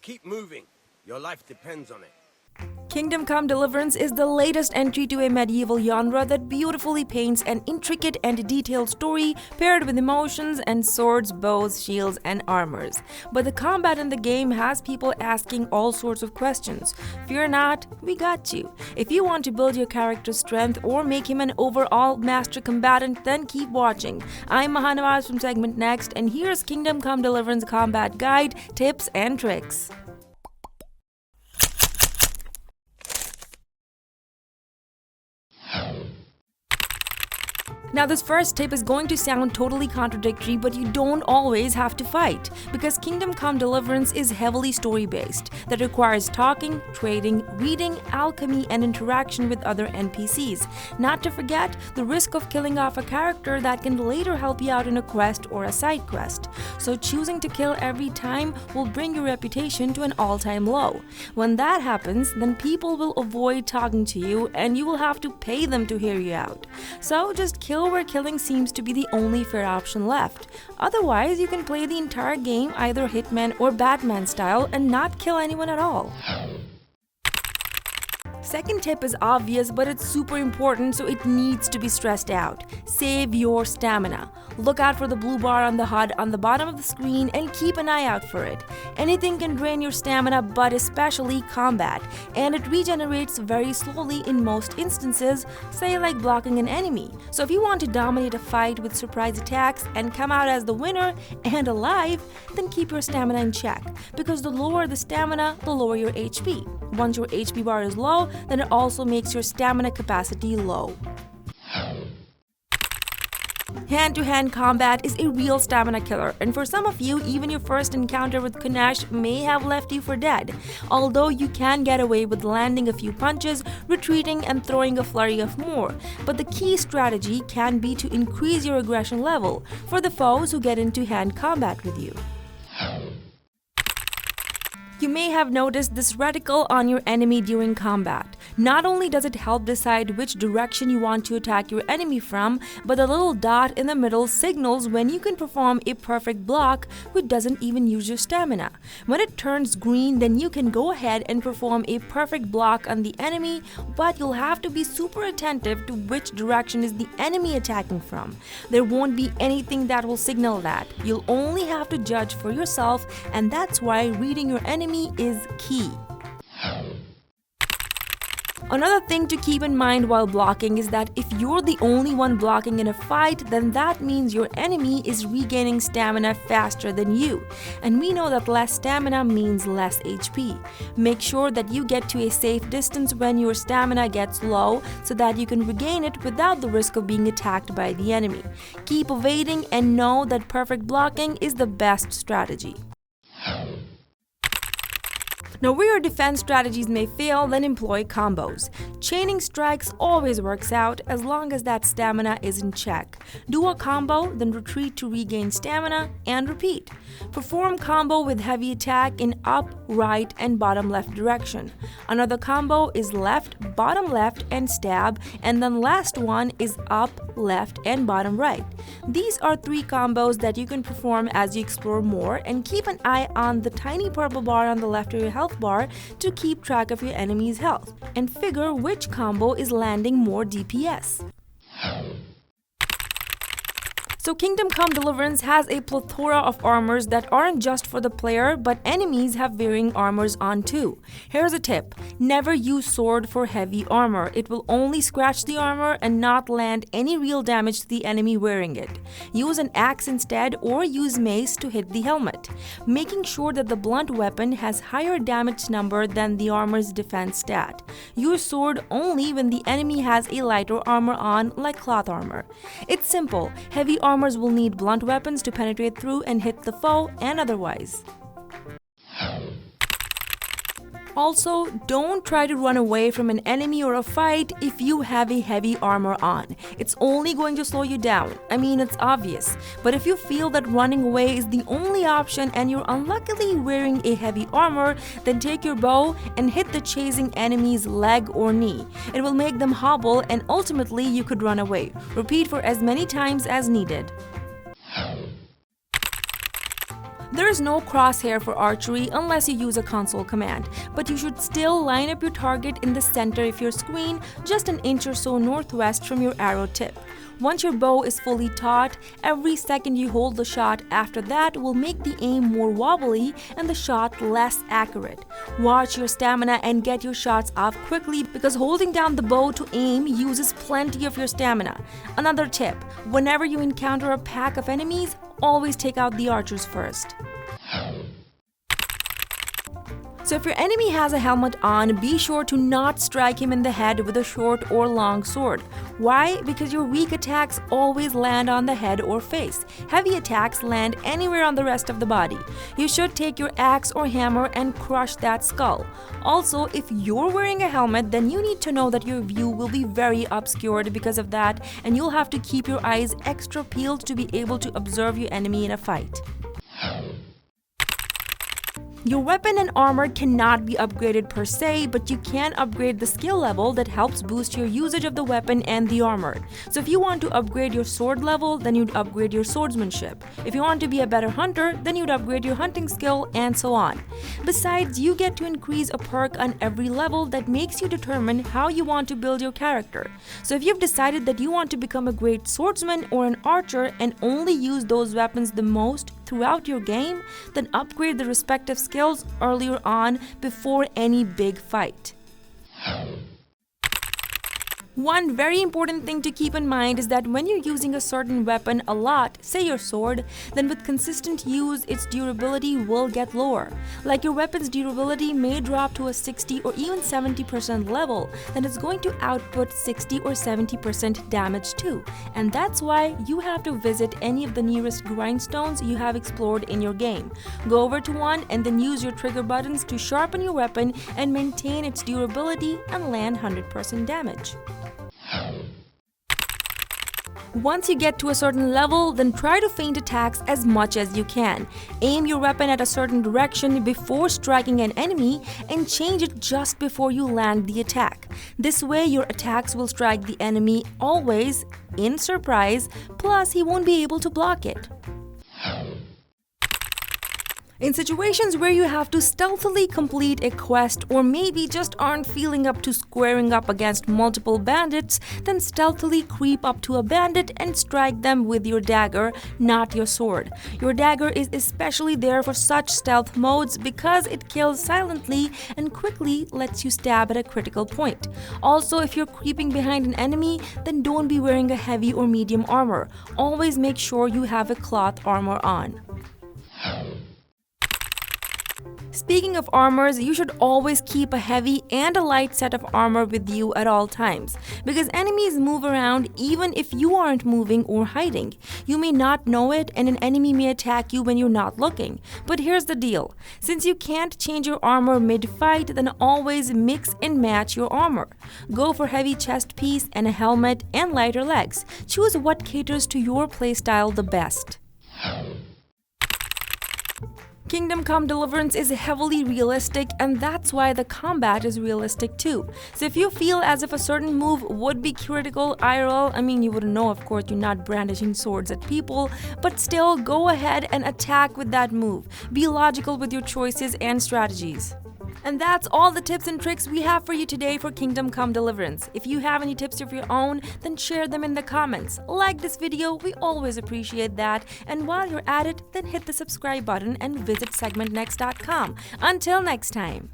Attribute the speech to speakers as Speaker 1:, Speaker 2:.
Speaker 1: keep moving. Your life depends on it.
Speaker 2: Kingdom Come Deliverance is the latest entry to a medieval genre that beautifully paints an intricate and detailed story paired with emotions and swords, bows, shields, and armors. But the combat in the game has people asking all sorts of questions. Fear not, we got you. If you want to build your character's strength or make him an overall master combatant, then keep watching. I'm Mahanavaz from Segment Next, and here's Kingdom Come Deliverance combat guide, tips, and tricks. Now, this first tip is going to sound totally contradictory, but you don't always have to fight, because Kingdom Come Deliverance is heavily story-based, that requires talking, trading, reading, alchemy, and interaction with other NPCs. Not to forget the risk of killing off a character that can later help you out in a quest or a side quest. So choosing to kill every time will bring your reputation to an all-time low. When that happens, then people will avoid talking to you, and you will have to pay them to hear you out. So just kill where killing seems to be the only fair option left. Otherwise, you can play the entire game either Hitman or Batman style and not kill anyone at all. Second tip is obvious, but it's super important, so it needs to be stressed out. Save your stamina. Look out for the blue bar on the HUD on the bottom of the screen and keep an eye out for it. Anything can drain your stamina, but especially combat, and it regenerates very slowly in most instances, say like blocking an enemy. So if you want to dominate a fight with surprise attacks and come out as the winner and alive, then keep your stamina in check, because the lower the stamina, the lower your HP. Once your HP bar is low, then it also makes your stamina capacity low. Hand-to-hand combat is a real stamina killer, and for some of you, even your first encounter with Kunesh may have left you for dead. Although you can get away with landing a few punches, retreating, and throwing a flurry of more. But the key strategy can be to increase your aggression level for the foes who get into hand combat with you. You may have noticed this reticle on your enemy during combat. Not only does it help decide which direction you want to attack your enemy from, but the little dot in the middle signals when you can perform a perfect block which doesn't even use your stamina. When it turns green, then you can go ahead and perform a perfect block on the enemy, but you'll have to be super attentive to which direction is the enemy attacking from. There won't be anything that will signal that. You'll only have to judge for yourself, and that's why reading your enemy is key. Another thing to keep in mind while blocking is that if you're the only one blocking in a fight, then that means your enemy is regaining stamina faster than you. And we know that less stamina means less HP. Make sure that you get to a safe distance when your stamina gets low so that you can regain it without the risk of being attacked by the enemy. Keep evading and know that perfect blocking is the best strategy. Now, where your defense strategies may fail, then employ combos. Chaining strikes always works out as long as that stamina is in check. Do a combo, then retreat to regain stamina, and repeat. Perform combo with heavy attack in up, right, and bottom left direction. Another combo is left, bottom left, and stab, and then last one is up, left, and bottom right. These are 3 combos that you can perform as you explore more, and keep an eye on the tiny purple bar on the left of your health bar to keep track of your enemy's health and figure which combo is landing more DPS. So Kingdom Come Deliverance has a plethora of armors that aren't just for the player, but enemies have varying armors on too. Here's a tip: never use sword for heavy armor. It will only scratch the armor and not land any real damage to the enemy wearing it. Use an axe instead, or use mace to hit the helmet, making sure that the blunt weapon has higher damage number than the armor's defense stat. Use sword only when the enemy has a lighter armor on, like cloth armor. It's simple. Heavy armors will need blunt weapons to penetrate through and hit the foe and otherwise. Also, don't try to run away from an enemy or a fight if you have a heavy armor on. It's only going to slow you down. I mean, it's obvious. But if you feel that running away is the only option and you're unluckily wearing a heavy armor, then take your bow and hit the chasing enemy's leg or knee. It will make them hobble and ultimately you could run away. Repeat for as many times as needed. There is no crosshair for archery unless you use a console command, but you should still line up your target in the center of your screen, just an inch or so northwest from your arrow tip. Once your bow is fully taut, every second you hold the shot after that will make the aim more wobbly and the shot less accurate. Watch your stamina and get your shots off quickly because holding down the bow to aim uses plenty of your stamina. Another tip, whenever you encounter a pack of enemies, always take out the archers first. So if your enemy has a helmet on, be sure to not strike him in the head with a short or long sword. Why? Because your weak attacks always land on the head or face. Heavy attacks land anywhere on the rest of the body. You should take your axe or hammer and crush that skull. Also, if you're wearing a helmet, then you need to know that your view will be very obscured because of that, and you'll have to keep your eyes extra peeled to be able to observe your enemy in a fight. Your weapon and armor cannot be upgraded per se, but you can upgrade the skill level that helps boost your usage of the weapon and the armor. So if you want to upgrade your sword level, then you'd upgrade your swordsmanship. If you want to be a better hunter, then you'd upgrade your hunting skill, and so on. Besides, you get to increase a perk on every level that makes you determine how you want to build your character. So if you've decided that you want to become a great swordsman or an archer and only use those weapons the most throughout your game, then upgrade the respective skills earlier on before any big fight. One very important thing to keep in mind is that when you're using a certain weapon a lot, say your sword, then with consistent use, its durability will get lower. Like your weapon's durability may drop to a 60 or even 70% level, then it's going to output 60 or 70% damage too. And that's why you have to visit any of the nearest grindstones you have explored in your game. Go over to one and then use your trigger buttons to sharpen your weapon and maintain its durability and land 100% damage. Once you get to a certain level, then try to feint attacks as much as you can. Aim your weapon at a certain direction before striking an enemy and change it just before you land the attack. This way your attacks will strike the enemy always in surprise, plus he won't be able to block it. In situations where you have to stealthily complete a quest or maybe just aren't feeling up to squaring up against multiple bandits, then stealthily creep up to a bandit and strike them with your dagger, not your sword. Your dagger is especially there for such stealth modes because it kills silently and quickly lets you stab at a critical point. Also, if you're creeping behind an enemy, then don't be wearing a heavy or medium armor. Always make sure you have a cloth armor on. Speaking of armors, you should always keep a heavy and a light set of armor with you at all times, because enemies move around even if you aren't moving or hiding. You may not know it and an enemy may attack you when you're not looking. But here's the deal, since you can't change your armor mid-fight, then always mix and match your armor. Go for heavy chest piece and a helmet and lighter legs. Choose what caters to your playstyle the best. Kingdom Come Deliverance is heavily realistic, and that's why the combat is realistic too. So if you feel as if a certain move would be critical IRL, you wouldn't know, of course, you're not brandishing swords at people, but still go ahead and attack with that move. Be logical with your choices and strategies. And that's all the tips and tricks we have for you today for Kingdom Come Deliverance. If you have any tips of your own, then share them in the comments. Like this video, we always appreciate that. And while you're at it, then hit the subscribe button and visit segmentnext.com. Until next time.